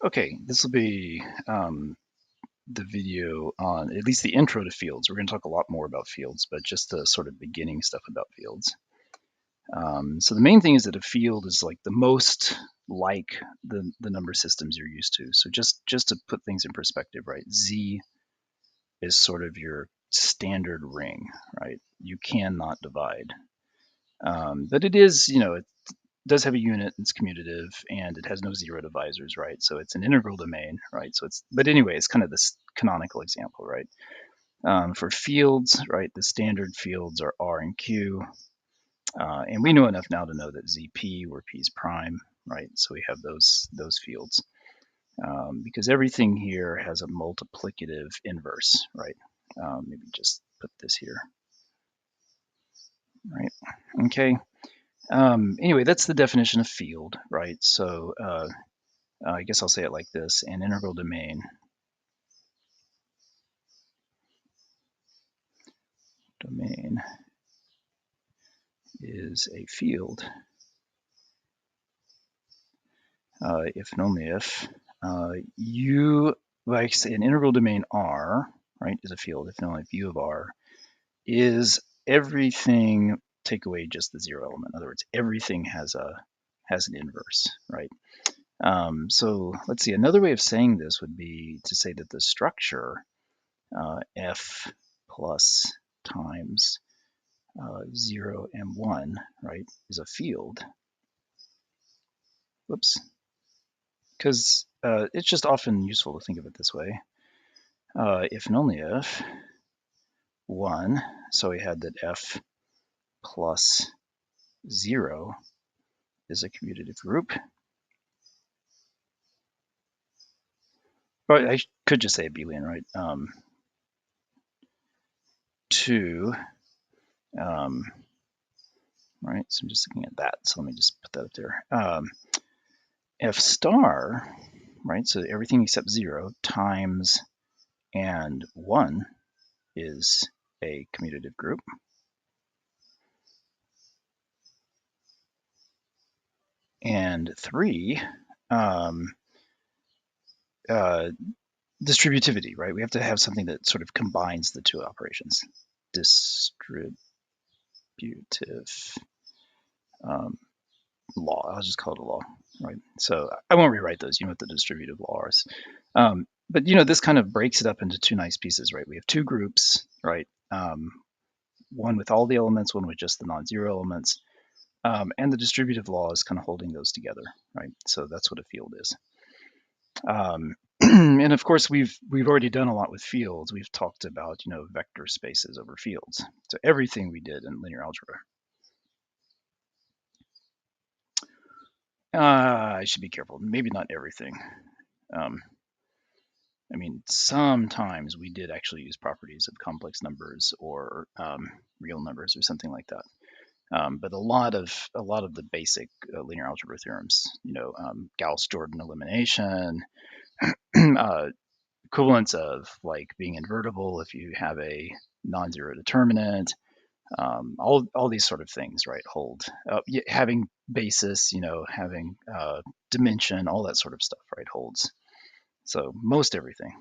Okay, this will be the video on at least the intro to fields. We're going to talk a lot more about fields, but just the sort of beginning stuff about fields. So the main thing is that a field is like the most like the number systems you're used to. So just to put things in perspective, right? Z is sort of your standard ring, right? You cannot divide. But it is, it does have a unit, it's commutative, and it has no zero divisors, right? So it's an integral domain, right? But anyway, it's kind of this canonical example, right? For fields, right, the standard fields are R and Q, and we know enough now to know that ZP, where P is prime, right? So we have those fields, because everything here has a multiplicative inverse, right? Maybe just put this here, right? Okay. Anyway, that's the definition of field, right? So I guess I'll say it like this: an integral domain is a field if and only if like say an integral domain R, right, is a field if and only if U of R is everything, take away just the zero element. In other words, everything has an inverse, right? So let's see, another way of saying this would be to say that the structure F plus times 0 and 1, right, is a field. Whoops. Because it's just often useful to think of it this way. If and only if 1, so we had that F plus 0 is a commutative group. Or I could just say abelian, right? 2, right? So I'm just looking at that. So let me just put that up there. F star, right? So everything except 0 times and 1 is a commutative group. And 3, distributivity, right? We have to have something that sort of combines the two operations. Distributive law. I'll just call it a law, right? So I won't rewrite those. You know what the distributive law is. But this kind of breaks it up into two nice pieces, right? We have two groups, right? One with all the elements, one with just the non-zero elements. And the distributive law is kind of holding those together, right? So that's what a field is. And of course, we've already done a lot with fields. We've talked about vector spaces over fields. So everything we did in linear algebra. I should be careful. Maybe not everything. I mean, sometimes we did actually use properties of complex numbers or real numbers or something like that. But a lot of the basic linear algebra theorems, Gauss-Jordan elimination, equivalence of like being invertible if you have a non-zero determinant, all these sort of things, right? Hold having basis, having dimension, all that sort of stuff, right? Holds. So most everything.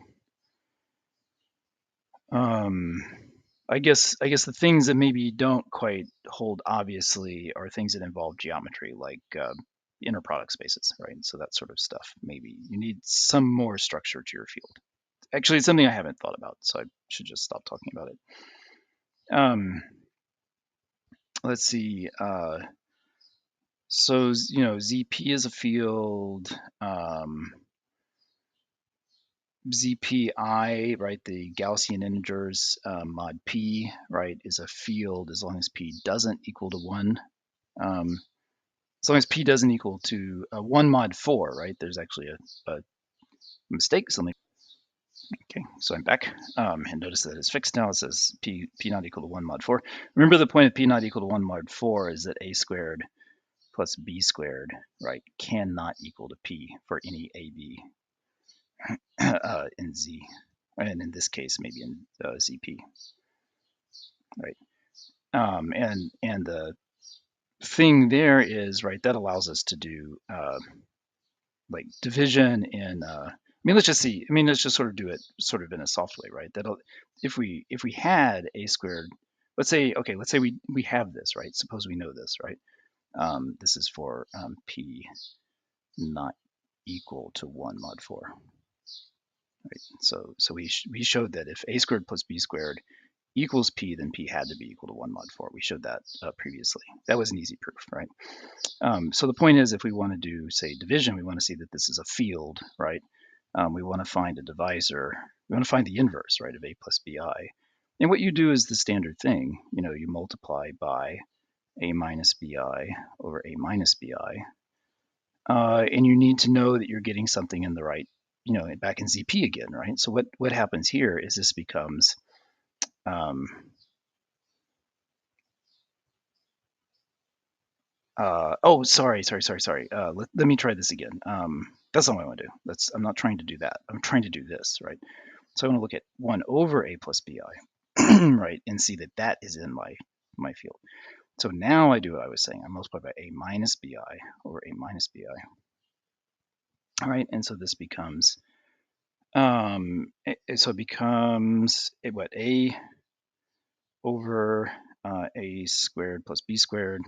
I guess the things that maybe don't quite hold obviously are things that involve geometry, like inner product spaces, right? So that sort of stuff. Maybe you need some more structure to your field. Actually, it's something I haven't thought about, so I should just stop talking about it. Let's see. So ZP is a field. ZPI, right? The Gaussian integers mod P, right, is a field as long as P doesn't equal to 1. As long as P doesn't equal to 1 mod 4, right? There's actually a mistake. So okay, so I'm back, and notice that it's fixed now. It says P not equal to 1 mod 4. Remember, the point of P not equal to 1 mod 4 is that A squared plus B squared, right, cannot equal to P for any AB in Z, and in this case, maybe in ZP, right? And the thing there is, right, that allows us to do like division in I mean, let's just see. I mean, let's just sort of do it sort of in a soft way, right? That'll if we had a squared, let's say, okay, let's say we have this, right? Suppose we know this, right? This is for p not equal to 1 mod 4, right? So we showed that if a squared plus b squared equals p, then p had to be equal to 1 mod 4. We showed that previously. That was an easy proof, right? So the point is, if we want to do, say, division, we want to see that this is a field, right? We want to find a divisor. We want to find the inverse, right, of a plus bi. And what you do is the standard thing. You multiply by a minus bi over a minus bi. And you need to know that you're getting something in the right, back in ZP again, right? So what happens here is this becomes, oh, sorry. Let me try this again. That's not what I want to do. I'm not trying to do that. I'm trying to do this, right? So I want to look at 1 over a plus bi, right, and see that that is in my field. So now I do what I was saying. I multiply by a minus bi over a minus bi. All right, and so this becomes, so it becomes what, a over a squared plus b squared.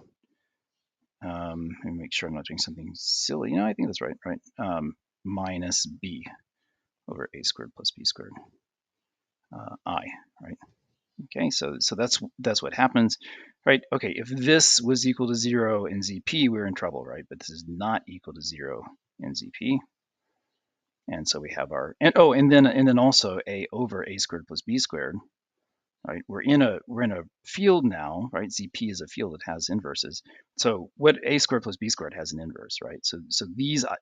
Let me make sure I'm not doing something silly. I think that's right, minus b over a squared plus b squared, I, right? Okay, so that's what happens, right? Okay, if this was equal to 0 in ZP, we're in trouble, right? But this is not equal to 0 in ZP. And so we have our, and then also a over a squared plus b squared, right? We're in a field now, right? ZP is a field that has inverses. So what a squared plus b squared has an inverse, right? So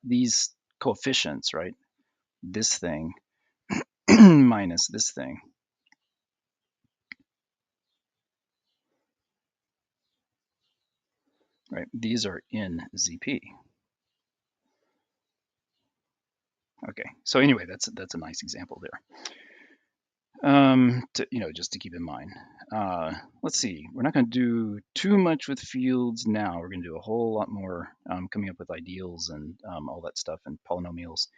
these coefficients, right? This thing minus this thing, right? These are in ZP. Okay, so anyway, that's a nice example there. Just to keep in mind. Let's see, we're not going to do too much with fields now. We're going to do a whole lot more coming up with ideals and all that stuff and polynomials.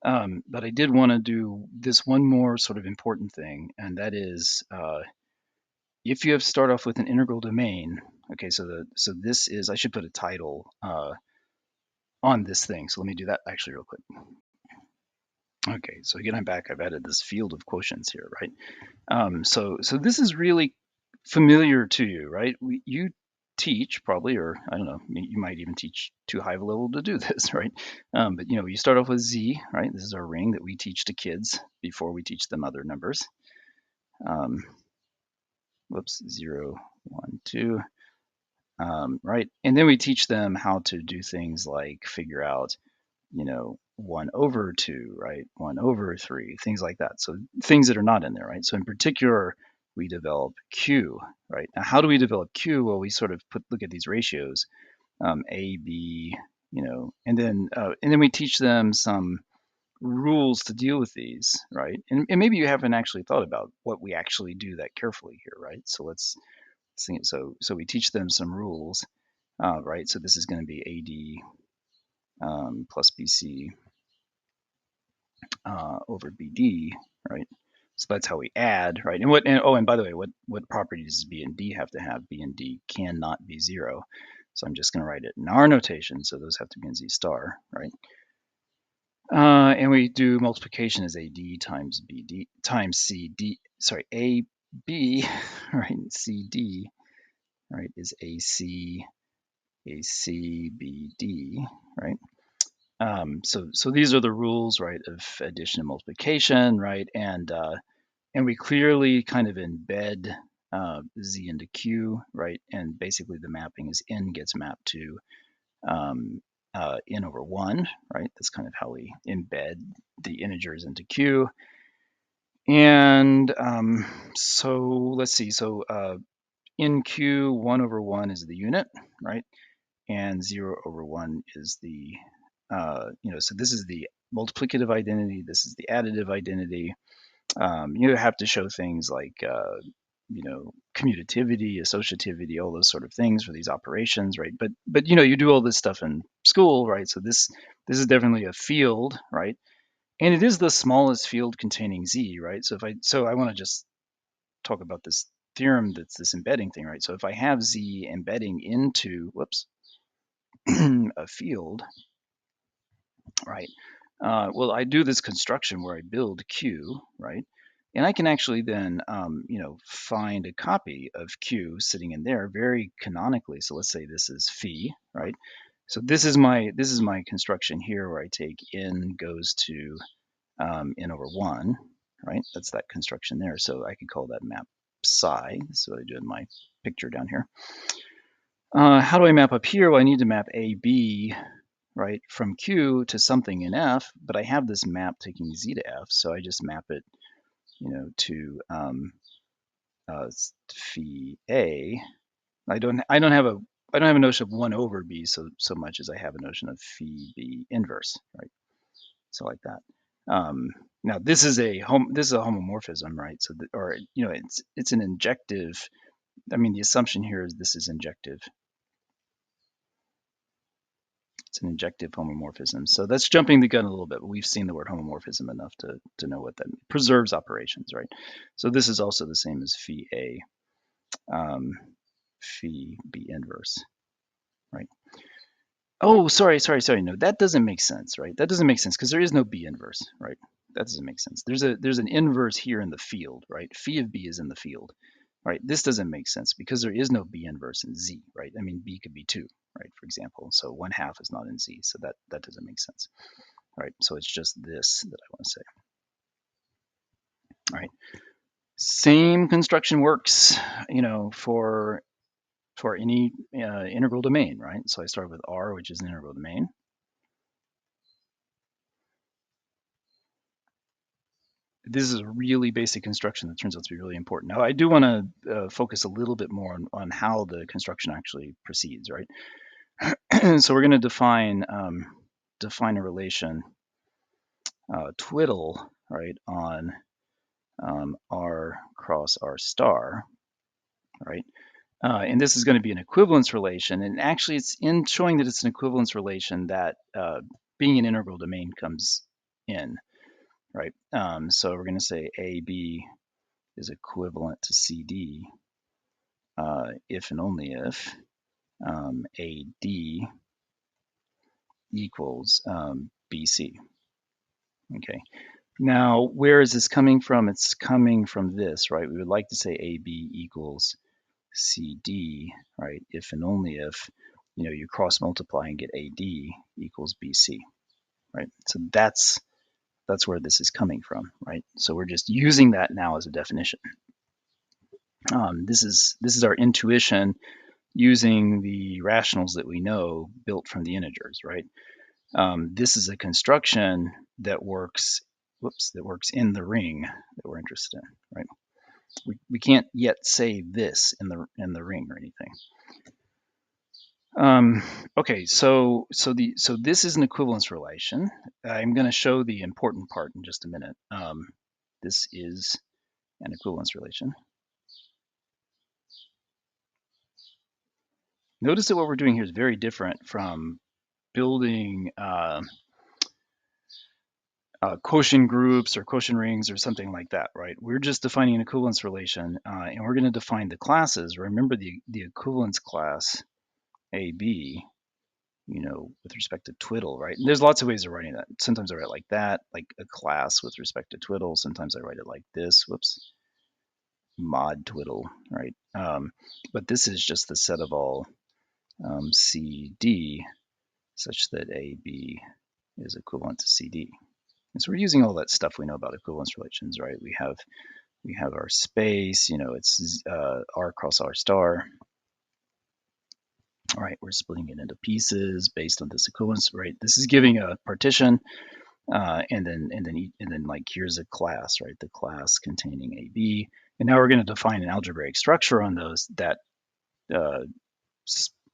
But I did want to do this one more sort of important thing, and that is if you have start off with an integral domain. Okay, so this is, I should put a title on this thing. So let me do that actually real quick. Okay, so again, I'm back. I've added this field of quotients here, right? So this is really familiar to you, right? You teach probably, or I don't know, you might even teach too high of a level to do this, right? But you start off with Z, right? This is our ring that we teach to kids before we teach them other numbers. Whoops, 0, 1, 2, right? And then we teach them how to do things like figure out, 1 over 2, right? 1 over 3, things like that. So things that are not in there, right? So in particular, we develop Q, right? Now, how do we develop Q? Well, we sort of look at these ratios, A, B, and then we teach them some rules to deal with these, right? And maybe you haven't actually thought about what we actually do that carefully here, right? So let's think. So we teach them some rules, right? So this is going to be AD plus BC over BD, right? So that's how we add, right? And by the way, what properties does B and D have to have? B and D cannot be 0. So I'm just going to write it in our notation. So those have to be in Z star, right? And we do multiplication as AD times BD times CD. Sorry, AB, right? CD, right, is AC BD, right? So these are the rules, right, of addition and multiplication, right? And we clearly kind of embed Z into Q, right? And basically the mapping is N gets mapped to N over 1, right? That's kind of how we embed the integers into Q. And so let's see. So in Q, 1 over 1 is the unit, right? And 0 over 1 is the, so this is the multiplicative identity. This is the additive identity. You have to show things like, commutativity, associativity, all those sort of things for these operations, right? But you do all this stuff in school, right? So this This is definitely a field, right? And it is the smallest field containing Z, right? So I want to just talk about this theorem that's this embedding thing, right? So if I have Z embedding into, whoops, a field, right? Well, I do this construction where I build Q, right? And I can actually then, find a copy of Q sitting in there very canonically. So let's say this is phi, right? So this is my construction here where I take n goes to n over 1, right? That's that construction there. So I could call that map psi. This is what I do in my picture down here. How do I map up here? Well, I need to map AB, right, from Q to something in F, but I have this map taking Z to F, so I just map it, to phi A. I don't have a notion of 1 over B so much as I have a notion of phi B inverse, right? So like that. Now this is a homomorphism, right? So it's an injective. I mean, the assumption here is this is injective. It's an injective homomorphism. So that's jumping the gun a little bit, but we've seen the word homomorphism enough to know what that means. Preserves operations, right? So this is also the same as phi A, phi B inverse, right? Oh, sorry. No, that doesn't make sense, right? That doesn't make sense because there is no B inverse, right? That doesn't make sense. There's an inverse here in the field, right? Phi of B is in the field, right? This doesn't make sense because there is no B inverse in Z, right? I mean, B could be 2, right? For example, so 1/2 is not in Z, so that doesn't make sense, right? So it's just this that I want to say, all right? Same construction works, for any integral domain, right? So I start with R, which is an integral domain. This is a really basic construction that turns out to be really important. Now, I do want to focus a little bit more on how the construction actually proceeds, right? So we're going to define a relation twiddle, right, on R cross R star, right? And this is going to be an equivalence relation. And actually, it's in showing that it's an equivalence relation that being an integral domain comes in, right? So we're going to say AB is equivalent to CD if and only if AD equals BC. Okay. Now, where is this coming from? It's coming from this, right? We would like to say AB equals CD, right? If and only if, you cross multiply and get AD equals BC, right? So that's where this is coming from, right? So we're just using that now as a definition. This is our intuition using the rationals that we know built from the integers, right? This is a construction that works. That works in the ring that we're interested in, right? We can't yet say this in the ring or anything. Okay, so this is an equivalence relation. I'm going to show the important part in just a minute. This is an equivalence relation. Notice that what we're doing here is very different from building quotient groups or quotient rings or something like that, right? We're just defining an equivalence relation, and we're going to define the classes. Remember the equivalence class AB, with respect to twiddle, right? And there's lots of ways of writing that. Sometimes I write like that, like a class with respect to twiddle. Sometimes I write it like this, whoops, mod twiddle, right? But this is just the set of all CD such that AB is equivalent to CD. And so we're using all that stuff we know about equivalence relations, right? We have our space, it's R cross R star. All right, we're splitting it into pieces based on this equivalence, right? This is giving a partition, and then like here's a class, right? The class containing AB, and now we're going to define an algebraic structure on those that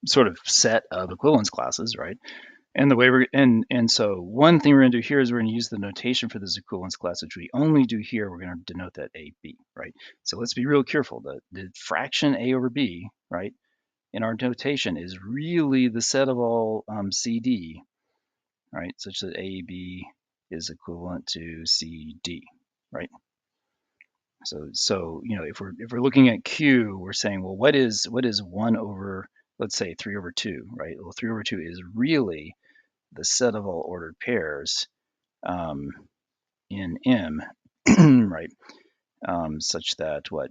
sort of set of equivalence classes, right? And the way so one thing we're going to do here is we're going to use the notation for this equivalence class, which we only do here. We're going to denote that AB, right? So let's be real careful. The fraction A over B, right, in our notation is really the set of all CD, right, such that AB is equivalent to CD, right? So you know, if we're looking at Q, we're saying, well, what is 1 over, let's say 3 over 2, right? Well, 3 over 2 is really the set of all ordered pairs in M, right? Such that what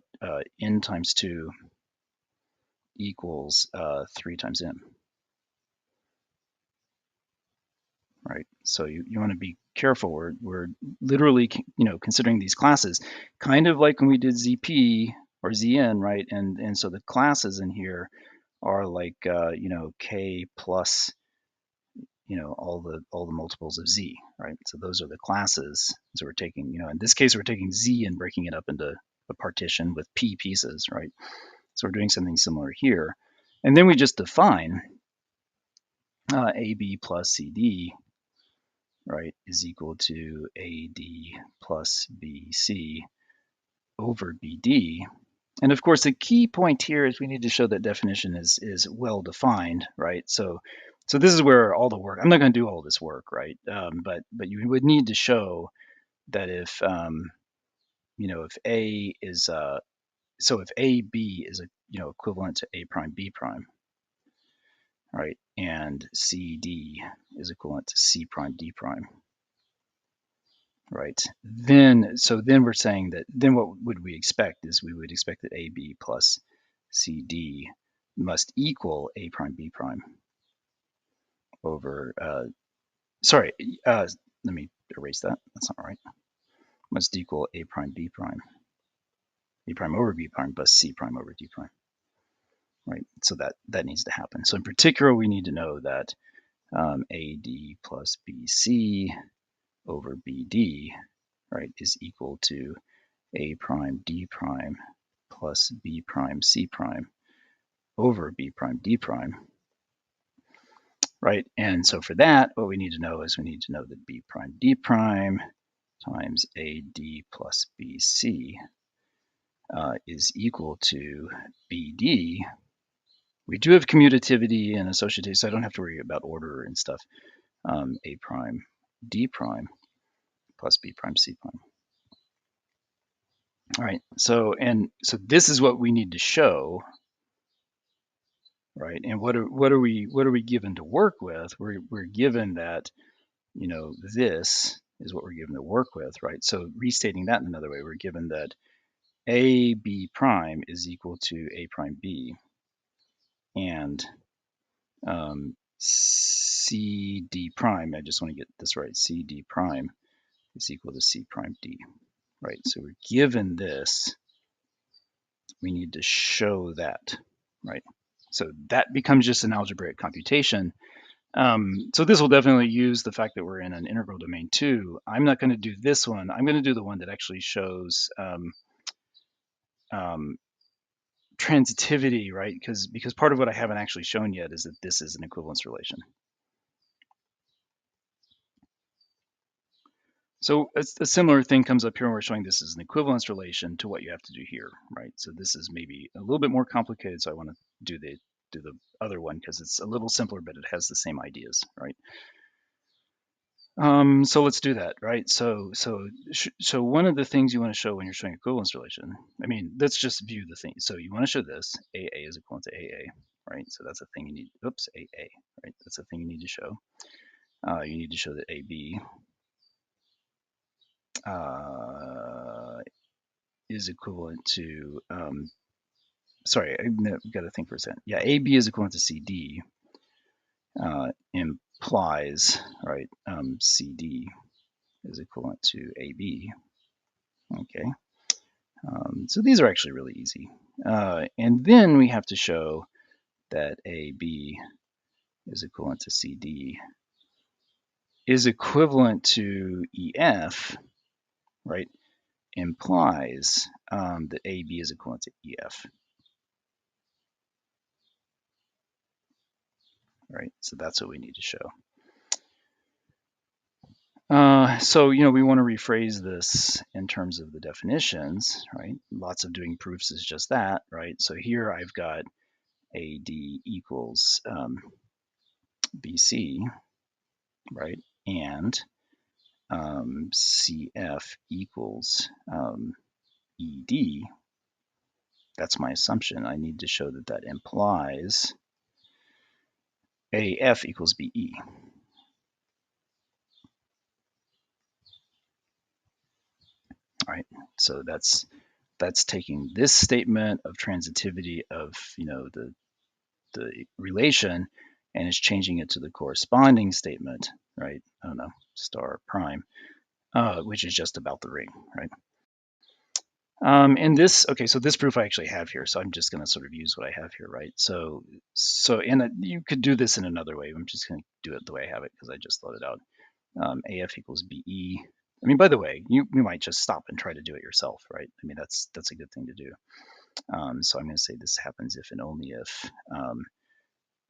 n times 2 equals 3 times m, right? So you want to be careful. We're literally, you know, considering these classes, kind of like when we did ZP or ZN, right? And so the classes in here are like you know, k plus, you know, all the multiples of z, right? So those are the classes. So we're taking, you know, in this case, we're taking z and breaking it up into a partition with p pieces, right? So we're doing something similar here. And then we just define AB plus CD, right, is equal to AD plus BC over BD. And of course, the key point here is we need to show that definition is well defined, right? So this is where all the work, I'm not going to do all this work, right? But you would need to show that if, you know, if A is, so if AB is, you know, equivalent to A prime B prime, right, and CD is equivalent to C prime D prime, right, then we're saying that then what would we expect is we would expect that AB plus CD must equal A prime B prime over, sorry, let me erase that, that's not right, must equal A prime B prime, A prime over B prime plus C prime over D prime, right? So that needs to happen. So in particular, we need to know that AD plus BC over BD, right, is equal to A prime D prime plus B prime C prime over B prime D prime, right? And so for that, what we need to know is we need to know that B prime D prime times AD plus BC is equal to BD. We do have commutativity and associativity, so I don't have to worry about order and stuff. A prime D prime plus B prime C prime. All right, so this is what we need to show, right? And what are we given to work with? We're given that, you know, this is what we're given to work with, right? So restating that in another way, we're given that A B prime is equal to A prime B, and C D prime, I just want to get this right, C D prime is equal to C prime D, right? So we're given this, we need to show that, right? So that becomes just an algebraic computation. So this will definitely use the fact that we're in an integral domain too. I'm not going to do this one. I'm going to do the one that actually shows transitivity, right? Because part of what I haven't actually shown yet is that this is an equivalence relation. So a similar thing comes up here when we're showing this as an equivalence relation to what you have to do here, right? So this is maybe a little bit more complicated, so I want to do the other one because it's a little simpler, but it has the same ideas, right? So let's do that, right? So one of the things you want to show when you're showing equivalence relation, I mean, let's just view the thing. So you want to show this, AA is equivalent to AA, right? So that's a thing you need, oops, AA, right? That's a thing you need to show. You need to show that AB is equivalent to, sorry, I've got to think for a second. Yeah, AB is equivalent to CD implies, right, CD is equivalent to AB. Okay, so these are actually really easy. And then we have to show that AB is equivalent to CD is equivalent to EF, right, implies that AB is equivalent to EF. Right, so that's what we need to show. So, you know, we want to rephrase this in terms of the definitions, right? Lots of doing proofs is just that, right? So here I've got AD equals BC, right? and CF equals ED, that's my assumption. I need to show that that implies AF equals BE. All right, so that's taking this statement of transitivity of the relation, and it's changing it to the corresponding statement, right? I don't know, star prime, which is just about the ring, right? And this, okay, so this proof I actually have here, so I'm just going to sort of use what I have here, right? So you could do this in another way. I'm just going to do it the way I have it because I just loaded out. AF equals BE. I mean, by the way, you might just stop and try to do it yourself, right? I mean, that's a good thing to do. So I'm going to say this happens if and only if.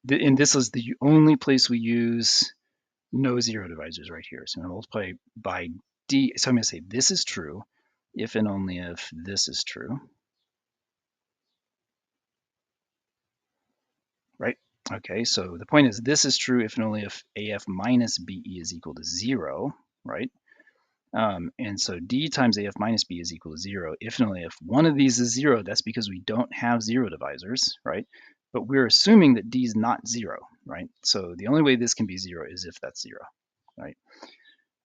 And this is the only place we use no zero divisors right here. So I'm going to multiply by D. So I'm going to say this is true if and only if this is true, right? Okay, so the point is this is true if and only if AF minus BE is equal to 0, right? And so D times AF minus B is equal to 0 if and only if one of these is 0. That's because we don't have zero divisors, right? But we're assuming that D is not 0, right? So the only way this can be 0 is if that's 0, right?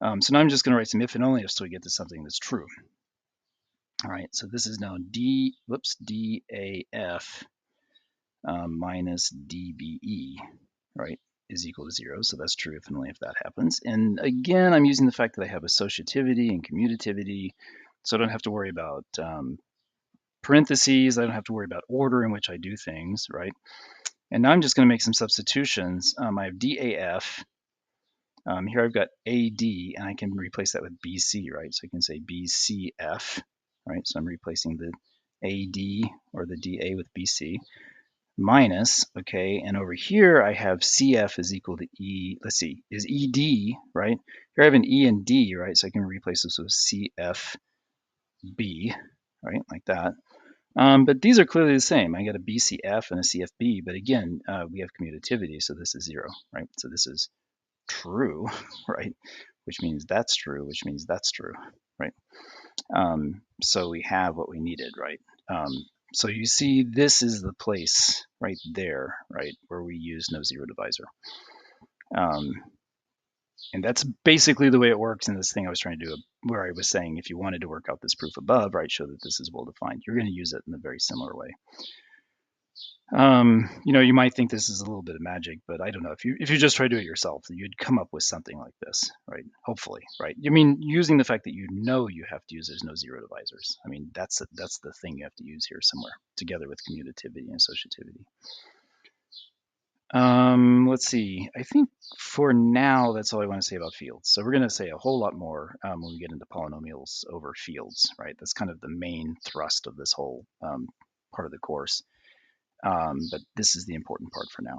So now I'm just going to write some if and only ifs so we get to something that's true. All right, so this is now DAF minus DBE, right, is equal to 0. So that's true if and only if that happens. And again, I'm using the fact that I have associativity and commutativity, so I don't have to worry about parentheses. I don't have to worry about order in which I do things, right? And now I'm just going to make some substitutions. I have DAF. Here I've got AD, and I can replace that with BC, right? So I can say BCF, right? So I'm replacing the AD or the DA with BC minus, okay, and over here I have CF is equal to E, let's see, is ED, right? Here I have an E and D, right? So I can replace this with CFB, right, like that. But these are clearly the same. I got a BCF and a CFB, but again, we have commutativity, so this is 0, right? So this is true, right? Which means that's true, which means that's true, right? So we have what we needed, right? So you see, this is the place right there, right, where we use no zero divisor. And that's basically the way it works in this thing I was trying to do, where I was saying if you wanted to work out this proof above, right, show that this is well defined, you're going to use it in a very similar way. You might think this is a little bit of magic, but I don't know. If you just try to do it yourself, you'd come up with something like this, right? Hopefully, right? I mean, using the fact that you have to use there's no zero divisors. I mean, that's the thing you have to use here somewhere, together with commutativity and associativity. Let's see. I think for now, that's all I want to say about fields. So we're going to say a whole lot more when we get into polynomials over fields, right? That's kind of the main thrust of this whole part of the course. But this is the important part for now.